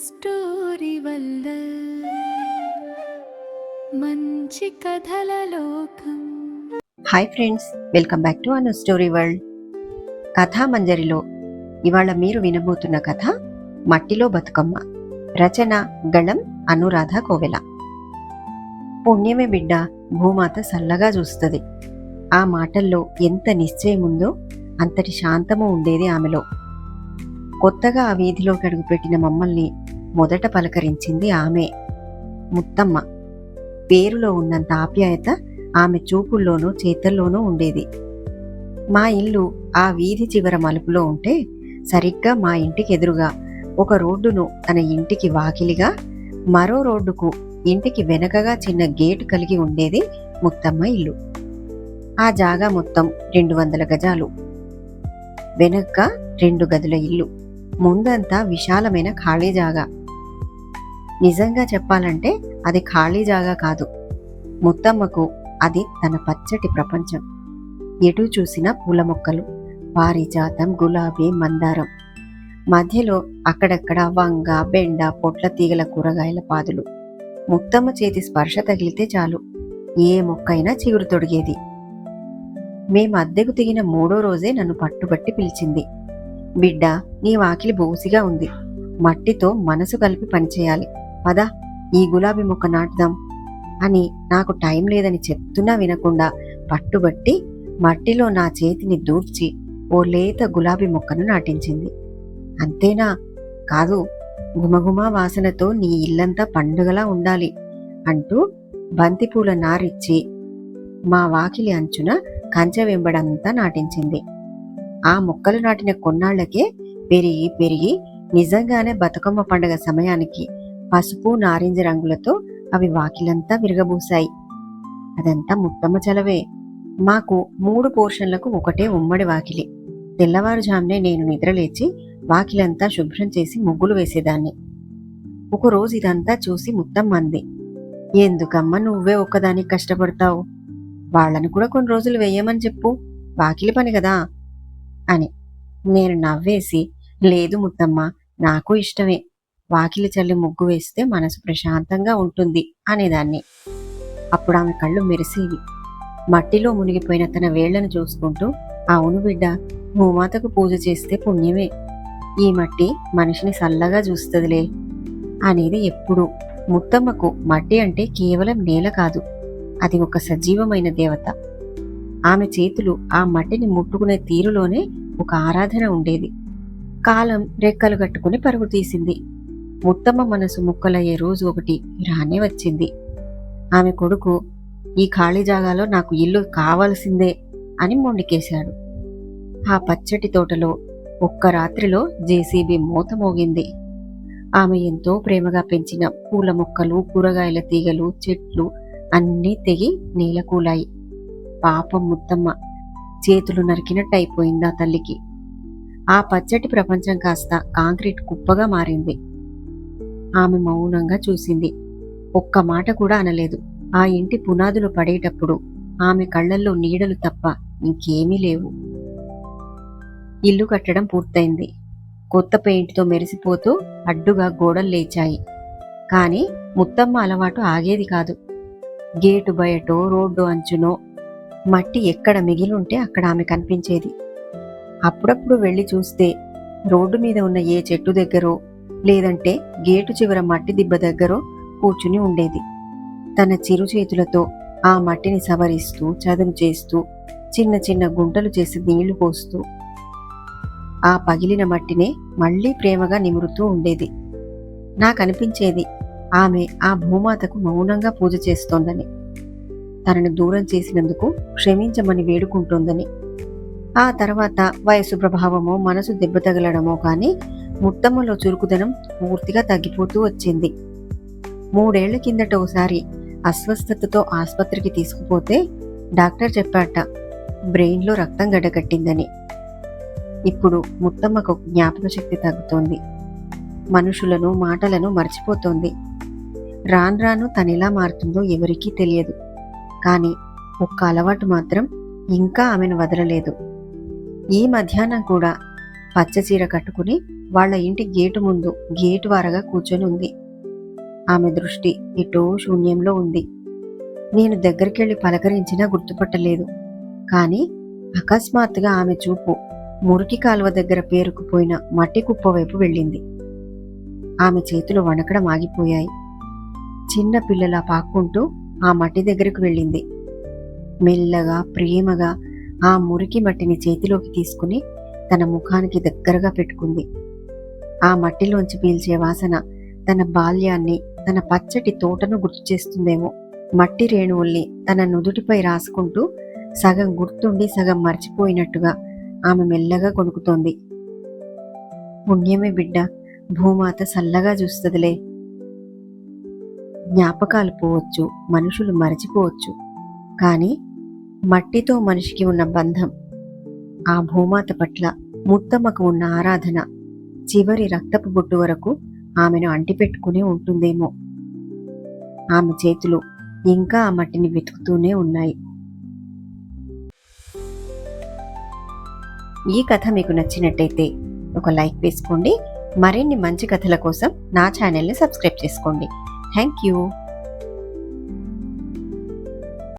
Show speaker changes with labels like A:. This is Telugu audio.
A: స్టోరీ వల్ల మంచి కథల లోకం.
B: Hi friends, welcome back to Anu story world. కథా మంజరిలో ఇవాళ మీరు వినబోతున్న కథ మట్టిలో బతుకమ్మ. రచన గళం అనురాధ కోవెల. పుణ్యమే బిడ్డ, భూమాత సల్లగా చూస్తుంది. ఆ మాటల్లో ఎంత నిశ్చయం ఉందో అంతటి శాంతము ఉండేది ఆమెలో. కొత్తగా ఆ వీధిలోకి అడుగుపెట్టిన మమ్మల్ని మొదట పలకరించింది ఆమె, ముత్తమ్మ. పేరులో ఉన్నంత ఆప్యాయత ఆమె చూపుల్లోనూ చేతల్లోనూ ఉండేది. మా ఇల్లు ఆ వీధి చివర మలుపులో ఉంటే సరిగ్గా మా ఇంటికి ఎదురుగా ఒక రోడ్డును తన ఇంటికి వాకిలిగా, మరో రోడ్డుకు ఇంటికి వెనకగా చిన్న గేటు కలిగి ఉండేది ముత్తమ్మ ఇల్లు. ఆ జాగా మొత్తం 200 గజాలు. వెనక్క 2 గదుల ఇల్లు, ముందంతా విశాలమైన ఖాళీ జాగా. నిజంగా చెప్పాలంటే అది ఖాళీ జాగా కాదు, ముత్తమ్మకు అది తన పచ్చటి ప్రపంచం. ఎటు చూసినా పూల మొక్కలు, పారిజాతం, గులాబీ, మందారం. మధ్యలో అక్కడక్కడ వంగ, బెండ, పొట్ల తీగల కూరగాయల పాదులు. ముత్తమ్మ చేతి స్పర్శ తగిలితే చాలు ఏ మొక్కైనా చిగురు తొడిగేది. మేము అద్దెకు దిగిన 3వ రోజే నన్ను పట్టుబట్టి పిలిచింది. బిడ్డ, నీ వాకిలి బోసిగా ఉంది, మట్టితో మనసు కలిపి పనిచేయాలి, పదా ఈ గులాబీ మొక్క నాటుదాం అని నాకు టైం లేదని చెప్తున్నా వినకుండా పట్టుబట్టి మట్టిలో నా చేతిని దూర్చి ఓ లేత గులాబీ మొక్కను నాటించింది. అంతేనా? కాదు, గుమగుమా వాసనతో నీ ఇల్లంతా పండుగలా ఉండాలి అంటూ బంతిపూల నారిచ్చి మా వాకిలి అంచున కంచె వెంబడంతా నాటించింది. ఆ మొక్కలు నాటిన కొన్నాళ్లకే పెరిగి పెరిగి నిజంగానే బతుకమ్మ పండుగ సమయానికి పసుపు, నారింజ రంగులతో అవి వాకిలంతా విరగబూశాయి. అదంతా ముత్తమ్మ చలవే. మాకు 3 పోర్షన్లకు ఒకటే ఉమ్మడి వాకిలి. తెల్లవారుజామునే నేను నిద్రలేచి వాకిలంతా శుభ్రం చేసి ముగ్గులు వేసేదాన్ని. ఒకరోజు ఇదంతా చూసి ముత్తమ్మ అంది, ఎందుకమ్మ నువ్వే ఒక్కదానికి కష్టపడతావు, వాళ్ళని కూడా కొన్ని రోజులు వేయమని చెప్పు, వాకిలి పని కదా అని. నేను నవ్వేసి, లేదు ముత్తమ్మ, నాకు ఇష్టమే, వాకిలి చల్లి ముగ్గు వేస్తే మనసు ప్రశాంతంగా ఉంటుంది అనేదాన్ని. అప్పుడు ఆమె కళ్ళు మెరిసేవి. మట్టిలో మునిగిపోయిన తన వేళ్లను చూసుకుంటూ, అవును బిడ్డ, భూమాతకు పూజ చేస్తే పుణ్యమే, ఈ మట్టి మనిషిని సల్లగా చూస్తుందిలే అనేది ఎప్పుడు. ముత్తమ్మకు మట్టి అంటే కేవలం నేల కాదు, అది ఒక సజీవమైన దేవత. ఆమె చేతులు ఆ మట్టిని ముట్టుకునే తీరులోనే ఒక ఆరాధన ఉండేది. కాలం రెక్కలు కట్టుకుని పరుగు తీసింది. ముత్తమ్మ మనసు ముక్కలయ్యే రోజు ఒకటి రానే వచ్చింది. ఆమె కొడుకు, ఈ ఖాళీ జాగాలో నాకు ఇల్లు కావాల్సిందే అని మొండికేశాడు. ఆ పచ్చటి తోటలో ఒక్క రాత్రిలో జేసీబీ మోత మోగింది. ఆమె ఎంతో ప్రేమగా పెంచిన పూల మొక్కలు, కూరగాయల తీగలు, చెట్లు అన్నీ తెగి నేలకూలాయి. పాపం ముత్తమ్మ చేతులు నరికినట్టయిపోయింది ఆ తల్లికి. ఆ పచ్చటి ప్రపంచం కాస్త కాంక్రీట్ కుప్పగా మారింది. ఆమె మౌనంగా చూసింది, ఒక్క మాట కూడా అనలేదు. ఆ ఇంటి పునాదులు పడేటప్పుడు ఆమె కళ్లల్లో నీడలు తప్ప ఇంకేమీ లేవు. ఇల్లు కట్టడం పూర్తయింది. కొత్త పెయింట్తో మెరిసిపోతూ అడ్డుగా గోడలు లేచాయి. కాని ముత్తమ్మ అలవాటు ఆగేది కాదు. గేటు బయటో, రోడ్డు అంచునో మట్టి ఎక్కడ మిగిలుంటే అక్కడ ఆమె కనిపించేది. అప్పుడప్పుడు వెళ్లి చూస్తే రోడ్డు మీద ఉన్న ఏ చెట్టు దగ్గరో, లేదంటే గేటు చివర మట్టి దిబ్బ దగ్గరో కూర్చుని ఉండేది. తన చిరు చేతులతో ఆ మట్టిని సవరిస్తూ, చదును చేస్తూ, చిన్న చిన్న గుంటలు చేసి నీళ్లు పోస్తూ ఆ పగిలిన మట్టినే మళ్లీ ప్రేమగా నిమురుతూ ఉండేది. నాకనిపించేది ఆమె ఆ భూమాతకు మౌనంగా పూజ చేస్తోందని, తనను దూరం చేసినందుకు క్షమించమని వేడుకుంటోందని. ఆ తర్వాత వయసు ప్రభావమో, మనసు దెబ్బ తగలడమో కానీ ముత్తమ్మలో చురుకుదనం పూర్తిగా తగ్గిపోతూ వచ్చింది. 3 ఏళ్ల కిందట ఒకసారి అస్వస్థతతో ఆసుపత్రికి తీసుకుపోతే డాక్టర్ చెప్పాట, బ్రెయిన్లో రక్తం గడ్డకట్టిందని. ఇప్పుడు ముత్తమ్మకు జ్ఞాపక శక్తి తగ్గుతోంది, మనుషులను, మాటలను మర్చిపోతోంది. రాను తనెలా మారుతుందో ఎవరికీ తెలియదు. కానీ ఒక్క అలవాటు మాత్రం ఇంకా ఆమెను వదలలేదు. ఈ మధ్యాహ్నం కూడా పచ్చచీర కట్టుకుని వాళ్ళ ఇంటి గేటు ముందు గేటు వారగా కూర్చొని ఉంది. ఆమె దృష్టి ఎటో శూన్యంలో ఉంది. నేను దగ్గరికెళ్ళి పలకరించినా గుర్తుపట్టలేదు. కానీ అకస్మాత్తుగా ఆమె చూపు మురికి కాలువ దగ్గర పేరుకుపోయిన మట్టి కుప్ప వైపు వెళ్ళింది. ఆమె చేతులు వణకడం ఆగిపోయాయి. చిన్న పిల్లలా పాక్కుంటూ ఆ మట్టి దగ్గరకు వెళ్ళింది. మెల్లగా ప్రేమగా ఆ మురికి మట్టిని చేతిలోకి తీసుకుని తన ముఖానికి దగ్గరగా పెట్టుకుంది. ఆ మట్టిలోంచి పీల్చే వాసన తన బాల్యాన్ని, తన పచ్చటి తోటను గుర్తు చేస్తుందేమో. మట్టి రేణువుల్ని తన నుదుటిపై రాసుకుంటూ సగం గుర్తుండి సగం మర్చిపోయినట్టుగా ఆమె మెల్లగా కొనుకుతోంది. పుణ్యమే బిడ్డ, భూమాత సల్లగా చూస్తుందిలే. జ్ఞాపకాలు పోవచ్చు, మనుషులు మరచిపోవచ్చు, కానీ మట్టితో మనిషికి ఉన్న బంధం, ఆ భూమాత పట్ల ముత్తమ్మకు ఉన్న ఆరాధన చివరి రక్తపు బొట్టు వరకు ఆమెను అంటిపెట్టుకునే ఉంటుందేమో. ఆమె చేతులు ఇంకా ఆ మట్టిని వెతుకుతూనే ఉన్నాయి. ఈ కథ మీకు నచ్చినట్టయితే ఒక లైక్ వేసుకోండి. మరిన్ని మంచి కథల కోసం నా ఛానల్ని సబ్స్క్రైబ్ చేసుకోండి. Thank you.